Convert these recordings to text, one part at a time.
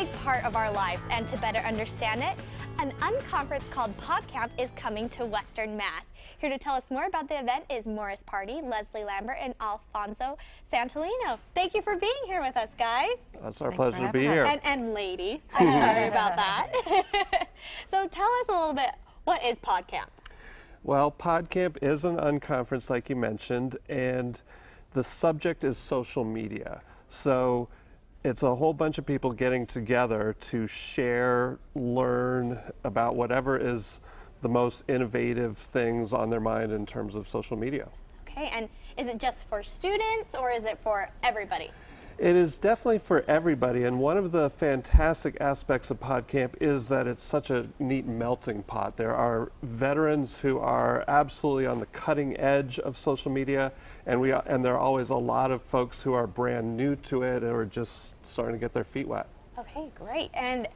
big part of our lives, and to better understand it, an unconference called PodCamp is coming to Western Mass. Here to tell us more about the event is Morris Party, Leslie Lambert, and Alfonso Santolino. Thank you for being here with us, guys. It's our pleasure to be here. And lady, I'm sorry about that. So tell us a little bit, what is PodCamp? Well, PodCamp is an unconference, like you mentioned, and the subject is social media. So it's a whole bunch of people getting together to share, learn about whatever is the most innovative things on their mind in terms of social media. Okay, and is it just for students or is it for everybody? It is definitely for everybody, and one of the fantastic aspects of PodCamp is that it's such a neat melting pot. There are veterans who are absolutely on the cutting edge of social media, and there are always a lot of folks who are brand new to it or just starting to get their feet wet. Okay, great. And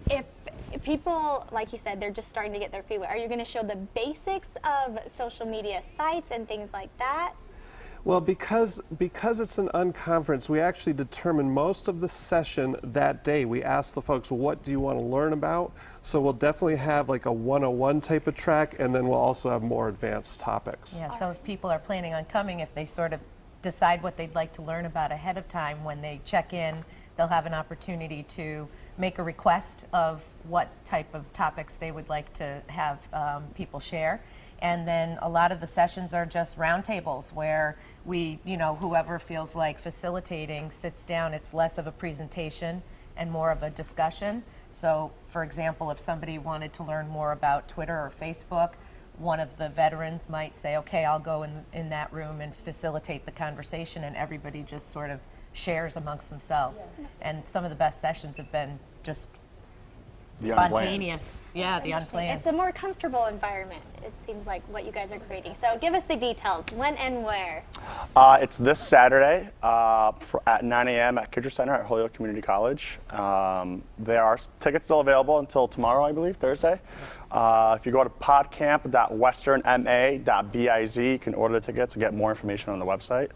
if people, like you said, they're just starting to get their feet wet, are you going to show the basics of social media sites and things like that? Well, because it's an unconference, we actually determine most of the session that day. We ask the folks, what do you want to learn about? So we'll definitely have like a 101 type of track, and then we'll also have more advanced topics. Yeah, so if people are planning on coming, if they sort of decide what they'd like to learn about ahead of time, when they check in, they'll have an opportunity to make a request of what type of topics they would like to have people share. And then a lot of the sessions are just roundtables where we, whoever feels like facilitating sits down. It's less of a presentation and more of a discussion. So, for example, if somebody wanted to learn more about Twitter or Facebook, one of the veterans might say, okay, I'll go in that room and facilitate the conversation, and everybody just sort of shares amongst themselves. Yeah. And some of the best sessions have been just spontaneous. Yeah, the unplanned. It's a more comfortable environment, it seems like, what you guys are creating. So give us the details. When and where? It's this Saturday at 9 a.m. at Kidder Center at Holyoke Community College. There are tickets still available until tomorrow, I believe, Thursday. If you go to podcamp.westernma.biz, you can order the tickets and get more information on the website.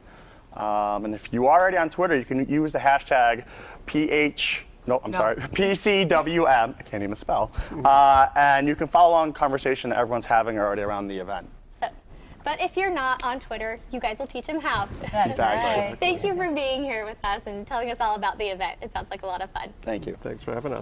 And if you are already on Twitter, you can use the hashtag PCWM, I can't even spell, and you can follow along conversation that everyone's having already around the event. But if you're not on Twitter, you guys will teach them how. That's Exactly. right. Thank you for being here with us and telling us all about the event. It sounds like a lot of fun. Thank you. Thanks for having us.